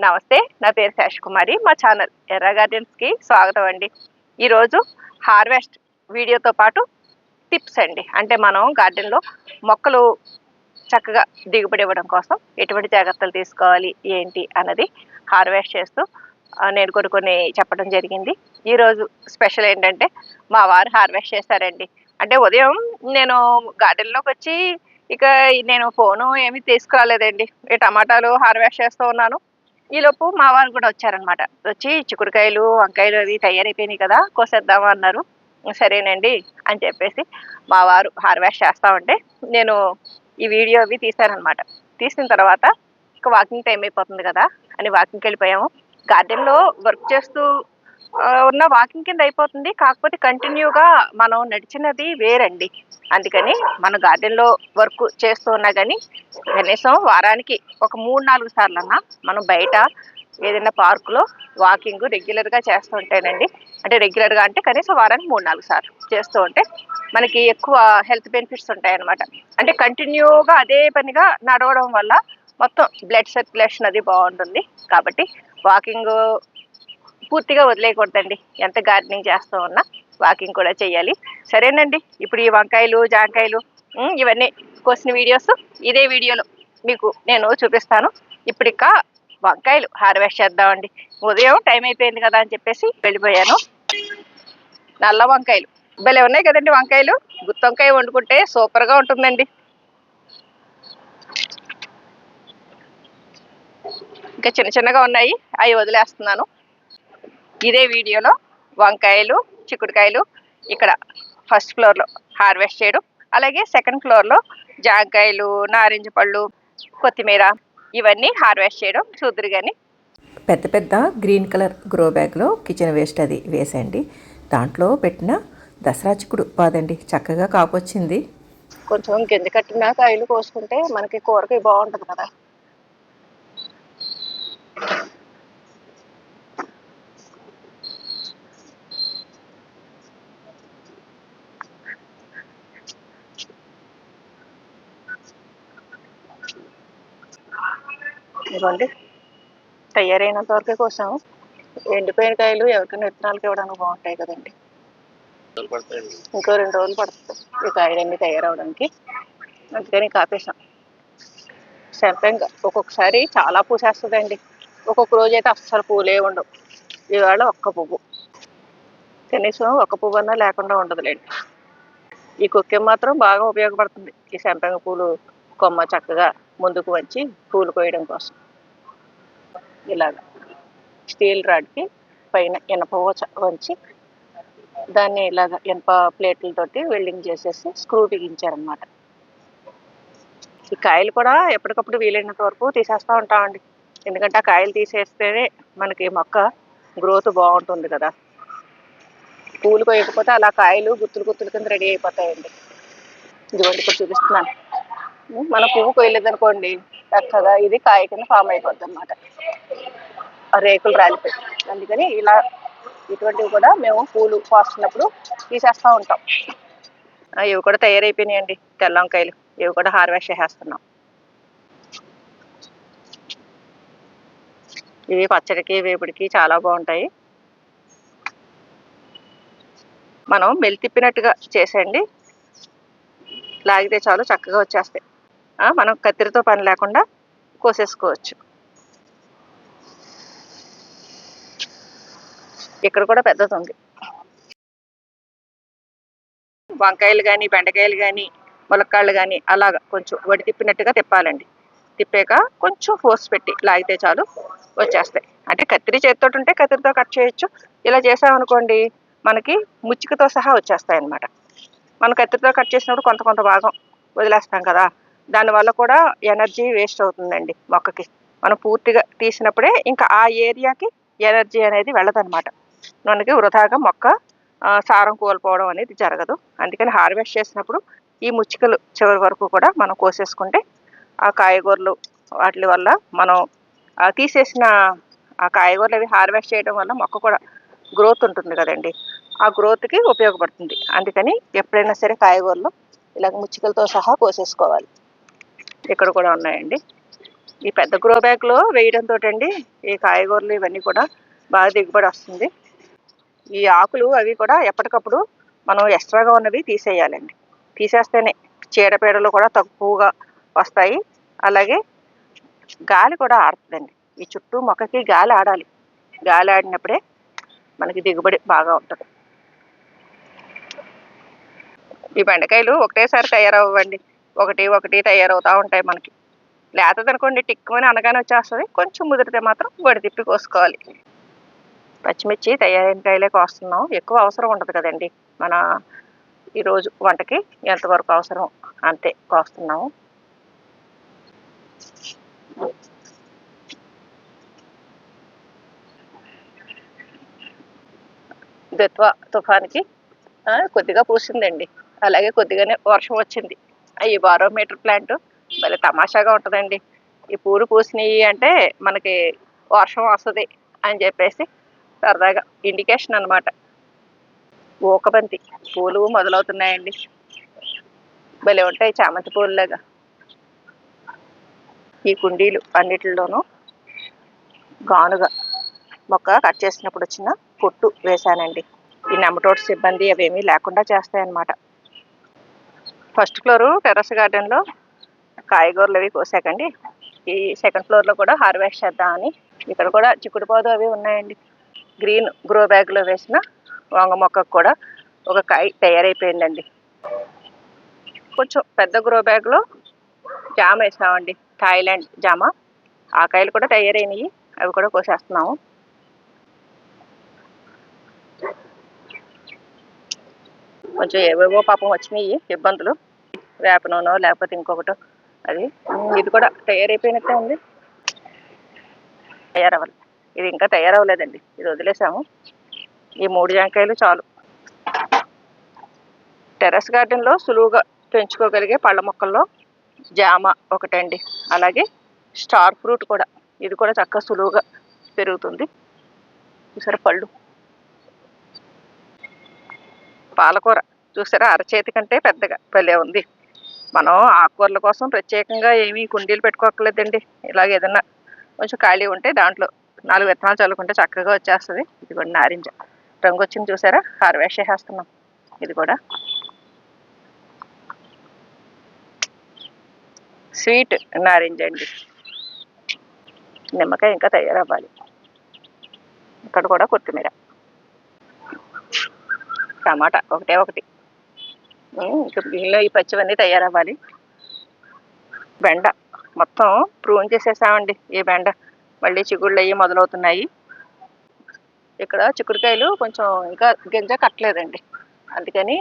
నమస్తే, నా పేరు శేష్ కుమారి. మా ఛానల్ ఎర్ర గార్డెన్స్కి స్వాగతం అండి. ఈరోజు హార్వెస్ట్ వీడియోతో పాటు టిప్స్ అండి. అంటే మనం గార్డెన్లో మొక్కలు చక్కగా దిగుబడి ఇవ్వడం కోసం ఎటువంటి జాగ్రత్తలు తీసుకోవాలి ఏంటి అన్నది హార్వెస్ట్ చేస్తూ నేను కొన్ని చెప్పడం జరిగింది. ఈరోజు స్పెషల్ ఏంటంటే మా వారు హార్వెస్ట్ చేశారండి. అంటే ఉదయం నేను గార్డెన్లోకి వచ్చి ఇక నేను ఫోను ఏమీ తీసుకురాలేదండి. ఈ టమాటాలు హార్వెస్ట్ చేస్తూ ఉన్నాను. ఈలోపు మా వారు కూడా వచ్చారనమాట. వచ్చి చిక్కుడుకాయలు, వంకాయలు అవి తయారైపోయినాయి కదా, కోసేద్దామా అన్నారు. సరేనండి అని చెప్పేసి మా వారు హార్వెస్ట్ చేస్తా ఉంటే నేను ఈ వీడియో అవి తీశాననమాట. తీసిన తర్వాత ఇక వాకింగ్ టైం అయిపోతుంది కదా అని వాకింగ్కి వెళ్ళిపోయాము. గార్డెన్లో వర్క్ చేస్తూ ఉన్న వాకింగ్ కింద అయిపోతుంది. కాకపోతే కంటిన్యూగా మనం నడిచినది వేరండి. అందుకని మన గార్డెన్లో వర్క్ చేస్తూ ఉన్నా కానీ కనీసం వారానికి ఒక 3-4 సార్లన్నా మనం బయట ఏదైనా పార్కులో వాకింగ్ రెగ్యులర్గా చేస్తూ ఉంటేనండి. అంటే రెగ్యులర్గా అంటే కనీసం వారానికి 3-4 సార్లు చేస్తూ ఉంటే మనకి ఎక్కువ హెల్త్ బెనిఫిట్స్ ఉంటాయన్నమాట. అంటే కంటిన్యూగా అదే పనిగా నడవడం వల్ల మొత్తం బ్లడ్ సర్క్యులేషన్ అది బాగుంటుంది. కాబట్టి వాకింగ్ పూర్తిగా వదిలేయకూడదండి. ఎంత గార్డెనింగ్ చేస్తూ ఉన్నా వాకింగ్ కూడా చేయాలి. సరేనండి, ఇప్పుడు ఈ వంకాయలు, జాంకాయలు ఇవన్నీ కోసిన వీడియోస్ ఇదే వీడియోలో మీకు నేను చూపిస్తాను. ఇప్పుడు ఇక వంకాయలు హార్వెస్ట్ చేద్దామండి. ఉదయం టైం అయిపోయింది కదా అని చెప్పేసి వెళ్ళిపోయాను. నల్ల వంకాయలు భలే ఉన్నాయి కదండి. వంకాయలు గుత్తి వంకాయ వండుకుంటే సూపర్గా ఉంటుందండి. ఇంకా చిన్న చిన్నగా ఉన్నాయి, అవి వదిలేస్తున్నాను. ఇదే వీడియోలో వంకాయలు, చిక్కుడుకాయలు ఇక్కడ ఫస్ట్ ఫ్లోర్లో హార్వెస్ట్ చేయడం, అలాగే సెకండ్ ఫ్లోర్లో జాంకాయలు, నారింజ పళ్ళు, కొత్తిమీర ఇవన్నీ హార్వెస్ట్ చేయడం చూద్దరు. కానీ పెద్ద పెద్ద గ్రీన్ కలర్ గ్రో బ్యాగ్లో కిచెన్ వేస్ట్ అది వేసండి. దాంట్లో పెట్టిన దసరా చిక్కుడు పాదండి, చక్కగా కాపొచ్చింది. కొంచెం గింజ కట్టిన కాయలు కోసుకుంటే మనకి కూరకి బాగుంటుంది కదా. ఇవ్వండి, తయారైనంత వరకే కోసాము. ఎండిపోయిన కాయలు ఎవరికైనా విత్తనాలకి ఇవ్వడానికి బాగుంటాయి కదండి. ఇంకో 2 రోజులు పడుతుంది ఈ కాయలన్నీ తయారవడానికి. అందుకని కాపేసాం. శంపంగా ఒక్కొక్కసారి చాలా పూసేస్తుందండి. ఒక్కొక్క రోజు అయితే అస్సలు పూలే ఉండవు. ఇవాళ ఒక్క పువ్వు, కనీసం ఒక పువ్వు అన్నా లేకుండా ఉండదులేండి. ఈ కొక్కెం మాత్రం బాగా ఉపయోగపడుతుంది. ఈ శంపంగ పూలు కొమ్మ చక్కగా ముందుకు వచ్చి పూలు కోయడం కోసం. ఇలాగ స్టీల్ రాడ్కి పైన ఇనప వంచి దాన్ని ఇలాగ ఇనప ప్లేట్లతోటి వెల్డింగ్ చేసేసి స్క్రూ బిగించారనమాట. ఈ కాయలు కూడా ఎప్పటికప్పుడు వీలైనంత వరకు తీసేస్తూ ఉంటామండి. ఎందుకంటే ఆ కాయలు తీసేస్తేనే మనకి మొక్క గ్రోత్ బాగుంటుంది కదా. పూలు కోయకపోతే అలా కాయలు గుత్తులు గుత్తులు కింద రెడీ అయిపోతాయండి. ఇదిగోండి ఇప్పుడు చూపిస్తున్నాను. మన పువ్వు కొయ్యలేదనుకోండి చక్కగా ఇది కాయ కింద ఫామ్ అయిపోద్ది అనమాట. రేకులు రాలిపోయి. అందుకని ఇలా ఇటువంటివి కూడా మేము పూలు కోస్తున్నప్పుడు తీసేస్తూ ఉంటాం. ఇవి కూడా తయారైపోయినాయండి తెల్ల వంకాయలు. ఇవి కూడా హార్వెస్ట్ చేసేస్తున్నాం. ఇవి పచ్చడికి, వేపుడికి చాలా బాగుంటాయి. మనం మెలితిప్పినట్టుగా చేసేయండి, లాగితే చాలు చక్కగా వచ్చేస్తాయి. మనం కత్తిరితో పని లేకుండా కోసేసుకోవచ్చు. ఇక్కడ కూడా పెద్దది ఉంది. వంకాయలు కానీ, బెండకాయలు కానీ, ములక్కాళ్ళు కానీ అలాగా కొంచెం వడి తిప్పినట్టుగా తిప్పాలండి. తిప్పాక కొంచెం ఫోర్స్ పెట్టి లాగితే చాలు వచ్చేస్తాయి. అంటే కత్తిరి చేతితో ఉంటే కత్తిరితో కట్ చేయొచ్చు. ఇలా చేసామనుకోండి మనకి ముచ్చికతో సహా వచ్చేస్తాయి అన్నమాట. మనం కత్తిరితో కట్ చేసినప్పుడు కొంత కొంత భాగం వదిలేస్తాం కదా, దానివల్ల కూడా ఎనర్జీ వేస్ట్ అవుతుందండి మొక్కకి. మనం పూర్తిగా తీసినప్పుడే ఇంకా ఆ ఏరియాకి ఎనర్జీ అనేది వెళ్ళదన్నమాట. మనకి వృధాగా మొక్క సారం కోల్పోవడం అనేది జరగదు. అందుకని హార్వెస్ట్ చేసినప్పుడు ఈ ముచ్చికలు చివరి వరకు కూడా మనం కోసేసుకుంటే ఆ కాయగూరలు వాటి వల్ల మనం తీసేసిన ఆ కాయగూరలు అవి హార్వెస్ట్ చేయడం వల్ల మొక్క కూడా గ్రోత్ ఉంటుంది కదండి. ఆ గ్రోత్కి ఉపయోగపడుతుంది. అందుకని ఎప్పుడైనా సరే కాయగూరలు ఇలాగ ముచ్చికలతో సహా కోసేసుకోవాలి. ఇక్కడ కూడా ఉన్నాయండి. ఈ పెద్ద గ్రో బ్యాగ్లో వేయడంతో అండి ఈ కాయగూరలు ఇవన్నీ కూడా బాగా దిగుబడి వస్తుంది. ఈ ఆకులు అవి కూడా ఎప్పటికప్పుడు మనం ఎక్స్ట్రాగా ఉన్నవి తీసేయాలండి. తీసేస్తేనే చీడపీడలు కూడా తక్కువగా వస్తాయి. అలాగే గాలి కూడా ఆడుతుందండి. ఈ చుట్టూ మొక్కకి గాలి ఆడాలి. గాలి ఆడినప్పుడే మనకి దిగుబడి బాగా ఉంటుంది. ఈ బెండకాయలు ఒకటేసారి తయారవ్వండి, ఒకటి ఒకటి తయారవుతూ ఉంటాయి. మనకి లేతదనుకోండి టిక్కుమని అనగానే వచ్చేస్తుంది. కొంచెం ముదిరితే మాత్రం వడి తిప్పి కోసుకోవాలి. పచ్చిమిర్చి తయారైన కాయలే కోస్తున్నాం. ఎక్కువ అవసరం ఉండదు కదండి మన ఈరోజు వంటకి, ఎంతవరకు అవసరం అంతే కోస్తున్నాము. తుఫాన్కి కొద్దిగా పూసిందండి. అలాగే కొద్దిగానే వర్షం వచ్చింది. ఈ బారోమీటర్ ప్లాంట్ భలే తమాషాగా ఉంటుందండి. ఈ పూలు పూసినాయి అంటే మనకి వర్షం వస్తుంది అని చెప్పేసి సరదాగా ఇండికేషన్ అనమాట. ఊకబంతి పూలు మొదలవుతున్నాయండి. భలే ఉంటాయి చామంతి పూలులాగా. ఈ కుండీలు అన్నిటిలోనూ గానుగా మొక్క కట్ చేసినప్పుడు వచ్చిన పొట్టు వేశానండి. ఈ నెమటోడ్స్ సిబ్బంది అవేమీ లేకుండా చేస్తాయన్నమాట. ఫస్ట్ ఫ్లోరు టెర్రస్ గార్డెన్లో కాయగూరలు అవి కోసాకండి. ఈ సెకండ్ ఫ్లోర్లో కూడా హార్వెస్ట్ చేద్దామని ఇక్కడ కూడా చిక్కుడు పాదు అవి ఉన్నాయండి. గ్రీన్ గ్రో బ్యాగ్లో వేసిన వంగ మొక్కకు కూడా ఒక కాయ తయారైపోయిందండి. కొంచెం పెద్ద గ్రో బ్యాగ్లో జామ వేసామండి, థాయిలాండ్ జామ. ఆ కాయలు కూడా తయారైనవి, అవి కూడా కోసేస్తున్నాము. కొంచెం ఏవేవో పాపం వచ్చినాయి ఇబ్బందులు, వేప నూనె లేకపోతే ఇంకొకటో. అది ఇది కూడా తయారైపోయినట్టే ఉంది. తయారవ్వాలి. ఇది ఇంకా తయారవ్వలేదండి, ఇది వదిలేసాము. ఈ 3 జాంకాయలు చాలు. టెర్రస్ గార్డెన్లో సులువుగా పెంచుకోగలిగే పళ్ళ మొక్కల్లో జామ ఒకటండి. అలాగే స్టార్ ఫ్రూట్ కూడా, ఇది కూడా చక్కగా సులువుగా పెరుగుతుంది. చూసారా పళ్ళు. పాలకూర చూసారా, అరచేతి కంటే పెద్దగా భలే ఉంది. మనం ఆకుకూరల కోసం ప్రత్యేకంగా ఏమీ కుండీలు పెట్టుకోకర్లేదండి. ఇలాగ ఏదన్నా కొంచెం ఖాళీ ఉంటే దాంట్లో 4 విత్తనాలు చల్లుకుంటే చక్కగా వచ్చేస్తుంది. ఇది కూడా నారింజ రంగు వచ్చింది చూసారా, హార్వెస్ట్ చేసేస్తున్నాం. ఇది కూడా స్వీట్ నారింజ అండి. నిమ్మకాయ ఇంకా తయారవ్వాలి. ఇక్కడ కూడా కొత్తిమీర, టమాటా ఒకటే ఒకటి. ఇంకా మిగిలిన ఈ పచ్చివన్నీ తయారవ్వాలి. బెండ మొత్తం ప్రూన్ చేసేసామండి. ఈ బెండ మళ్ళీ చిగుళ్ళు అయ్యి మొదలవుతున్నాయి. ఇక్కడ చిక్కుడుకాయలు కొంచెం ఇంకా గింజ కట్టలేదండి, అందుకని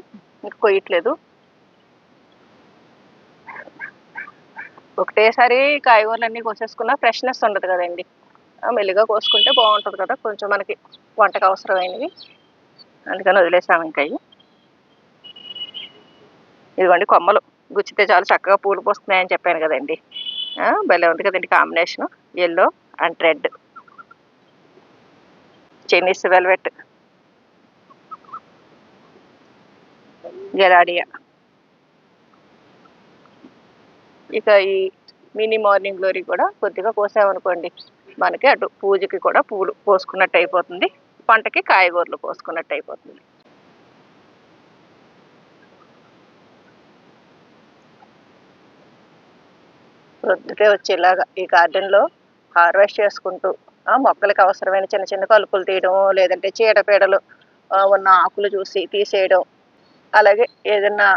ఇంకా కొయ్యట్లేదు. ఒకటేసారి కాయగూరలన్నీ కోసేసుకున్నా ఫ్రెష్నెస్ ఉండదు కదండి. మెల్లిగా కోసుకుంటే బాగుంటుంది కదా, కొంచెం మనకి వంటకు అవసరమైనవి. అందుకని వదిలేసాము ఇంకా. ఇదిగోండి కొమ్మలు గుచ్చితే చాలు చక్కగా పూలు పోస్తున్నాయని చెప్పాను కదండి. భలే ఉంది కదండి combination, yellow and red. Chinese velvet, గెలాడియా. ఇక ఈ మినీ మార్నింగ్ గ్లోరీ కూడా కొద్దిగా కోసామనుకోండి, మనకి అటు పూజకి కూడా పూలు పోసుకున్నట్టు అయిపోతుంది, పంటకి కాయగూరలు పోసుకున్నట్టు అయిపోతుంది. ప్రొద్దుటే వచ్చేలాగా ఈ గార్డెన్లో హార్వెస్ట్ చేసుకుంటూ మొక్కలకి అవసరమైన చిన్న చిన్న కలుపులు తీయడం, లేదంటే చీడపీడలు ఉన్న ఆకులు చూసి తీసేయడం, అలాగే ఏదన్నా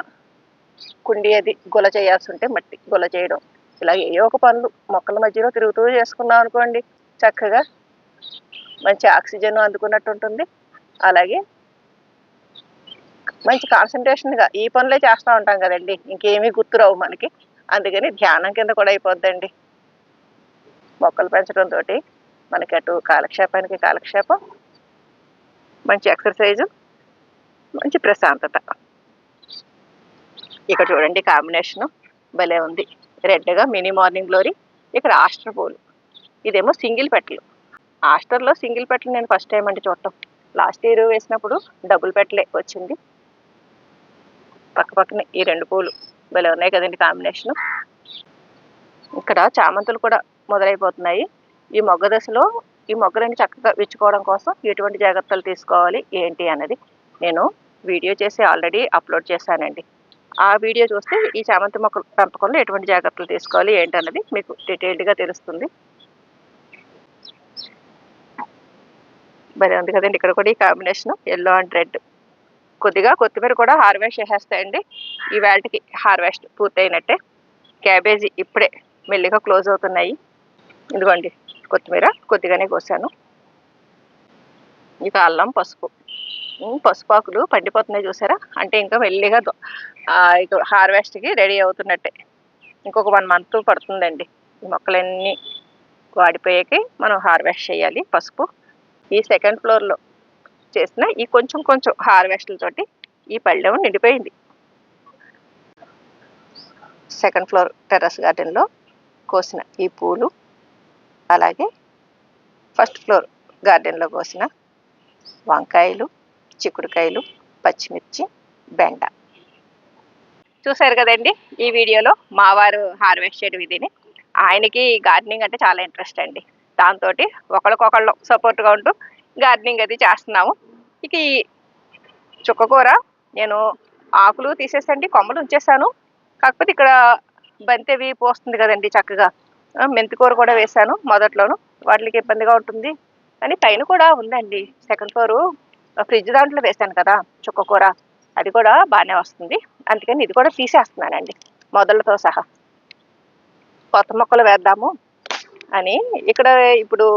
కుండీ అది గుల చేయాల్సి ఉంటే మట్టి గుల చేయడం, ఇలా ఏవో ఒక పనులు మొక్కల మధ్యలో తిరుగుతూ చేసుకున్నాం అనుకోండి, చక్కగా మంచి ఆక్సిజన్ అందుకున్నట్టు ఉంటుంది. అలాగే మంచి కాన్సన్ట్రేషన్గా ఈ పనులే చేస్తూ ఉంటాం కదండి, ఇంకేమీ గుర్తురావు మనకి. అందుకని ధ్యానం కింద కూడా అయిపోద్దండి. మొక్కలు పెంచడంతో మనకి అటు కాలక్షేపానికి కాలక్షేపం, మంచి ఎక్సర్సైజు, మంచి ప్రశాంతత. ఇక్కడ చూడండి కాంబినేషను భలే ఉంది. రెడ్గా మినీ మార్నింగ్ గ్లోరీ, ఇక్కడ ఆస్టర్ పూలు. ఇదేమో సింగిల్ పెటలు. ఆస్టర్లో సింగిల్ పెటలు నేను ఫస్ట్ టైం అండి చూడటం. లాస్ట్ ఇయర్ వేసినప్పుడు డబుల్ పెటలే వచ్చింది. పక్క పక్కనే ఈ 2 పూలు భలే ఉన్నాయి కదండి కాంబినేషను. ఇక్కడ చామంతులు కూడా మొదలైపోతున్నాయి. ఈ మొగ్గ దశలో ఈ మొగ్గలను చక్కగా విచ్చుకోవడం కోసం ఎటువంటి జాగ్రత్తలు తీసుకోవాలి ఏంటి అన్నది నేను వీడియో చేసి ఆల్రెడీ అప్లోడ్ చేశానండి. ఆ వీడియో చూస్తే ఈ చామంతి మొక్క పెంపకంలో ఎటువంటి జాగ్రత్తలు తీసుకోవాలి ఏంటన్నది మీకు డీటెయిల్డ్గా తెలుస్తుంది. మరి ఉంది కదండి, ఇక్కడ కూడా ఈ కాంబినేషన్ ఎల్లో అండ్ రెడ్. కొద్దిగా కొత్తిమీర కూడా హార్వెస్ట్ చేసేస్తాయండి. ఈ వేళకి హార్వెస్ట్ పూర్తయినట్టే. క్యాబేజీ ఇప్పుడే మెల్లిగా క్లోజ్ అవుతున్నాయి. ఇదిగోండి కొత్తిమీర కొద్దిగానే కోసాను. ఇక అల్లం, పసుపు. పసుపాకులు పండిపోతున్నాయి చూసారా, అంటే ఇంకా మెల్లిగా ఇక హార్వెస్ట్కి రెడీ అవుతున్నట్టే. ఇంకొక 1 month పడుతుందండి ఈ మొక్కలన్నీ వాడిపోయాకి మనం హార్వెస్ట్ చేయాలి. పసుపు ఈ సెకండ్ ఫ్లోర్లో చేసిన ఈ కొంచెం హార్వెస్ట్లతోటి ఈ పళ్ళెం నిండిపోయింది. సెకండ్ ఫ్లోర్ టెర్రస్ గార్డెన్లో కోసిన ఈ పూలు, అలాగే ఫస్ట్ ఫ్లోర్ గార్డెన్లో కోసిన వంకాయలు, చిక్కుడుకాయలు, పచ్చిమిర్చి, బెండ. చూసారు కదండి ఈ వీడియోలో మా వారు హార్వెస్ట్ చేయడం ఇదిని. ఆయనకి గార్డెనింగ్ అంటే చాలా ఇంట్రెస్ట్ అండి. దాంతో ఒకళ్ళకొకళ్ళు సపోర్ట్గా ఉంటూ గార్డెనింగ్ అది చేస్తున్నాము. ఇక ఈ చుక్కకూర నేను ఆకులు తీసేసండి, కొమ్మలు ఉంచేసాను. కాకపోతే ఇక్కడ బంతెవి పోస్తుంది కదండి చక్కగా. మెంతికూర కూడా వేశాను మొదట్లోను, వాటికి ఇబ్బందిగా ఉంటుంది అని పైన కూడా ఉందండి. సెకండ్ ఫ్లోరు ఫ్రిడ్జ్ దాంట్లో వేశాను కదా చుక్కకూర, అది కూడా బాగానే వస్తుంది. అందుకని ఇది కూడా తీసేస్తున్నానండి మొదళ్ళతో సహా. కొత్త మొక్కలు వేద్దాము అని ఇక్కడ ఇప్పుడు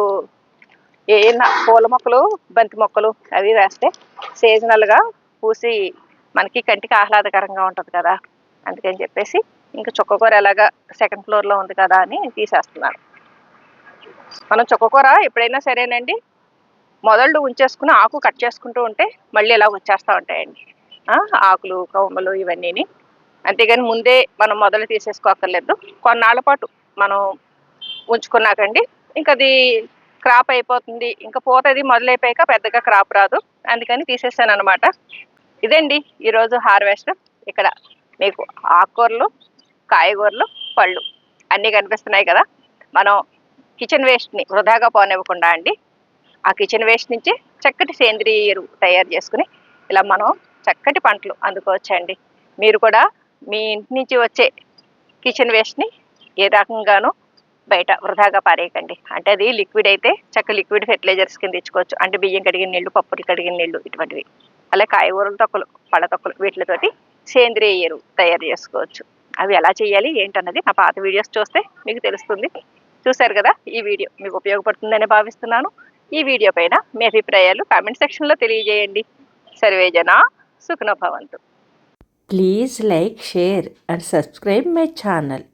ఏమైనా పూల మొక్కలు, బంతి మొక్కలు అవి వేస్తే సీజనల్గా పూసి మనకి కంటికి ఆహ్లాదకరంగా ఉంటుంది కదా, అందుకని చెప్పేసి ఇంకా చుక్కకూర ఎలాగా సెకండ్ ఫ్లోర్లో ఉంది కదా అని తీసేస్తున్నాను. మనం చుక్కకూర ఎప్పుడైనా సరేనండి మొదళ్ళు ఉంచేసుకుని ఆకు కట్ చేసుకుంటూ ఉంటే మళ్ళీ ఇలా వచ్చేస్తూ ఉంటాయండి ఆకులు, కొమ్మలు ఇవన్నీని. అంతేగాని ముందే మనం మొదలు తీసేసుకోక్కర్లేదు. కొన్నాళ్ళ పాటు మనం ఉంచుకున్నాకండి ఇంకా అది క్రాప్ అయిపోతుంది. ఇంకా పోతుంది మొదలైపోయాక పెద్దగా క్రాప్ రాదు, అందుకని తీసేసాను అనమాట. ఇదండి ఈరోజు హార్వెస్ట్. ఇక్కడ మీకు ఆకుకూరలు, కాయగూరలు, పళ్ళు అన్నీ కనిపిస్తున్నాయి కదా. మనం కిచెన్ వేస్ట్ని వృధాగా పోనివ్వకుండా అండి, ఆ కిచెన్ వేస్ట్ నుంచి చక్కటి సేంద్రియ ఎరువు తయారు చేసుకుని ఇలా మనం చక్కటి పంటలు అందుకోవచ్చండి. మీరు కూడా మీ ఇంటి నుంచి వచ్చే కిచెన్ వేస్ట్ని ఏ రకంగానూ బయట వృధాగా పారేయకండి. అంటే అది లిక్విడ్ అయితే చక్క లిక్విడ్ ఫెర్టిలైజర్స్ కింద తెచ్చుకోవచ్చు. అంటే బియ్యం కడిగిన నీళ్లు, పప్పులు కడిగిన నీళ్లు ఇటువంటివి. అలాగే కాయగూరల తొక్కలు, పళ్ళ తొక్కలు వీటితోటి సేంద్రియ ఎరువు తయారు చేసుకోవచ్చు. అవి ఎలా చేయాలి ఏంటన్నది నా పాత వీడియోస్ చూస్తే మీకు తెలుస్తుంది. చూశారు కదా, ఈ వీడియో మీకు ఉపయోగపడుతుందని భావిస్తున్నాను. ఈ వీడియో పైన మీ అభిప్రాయాలు కామెంట్ సెక్షన్లో తెలియజేయండి. సర్వే జనా సుఖినో భవంతు. Please like, share and subscribe my channel.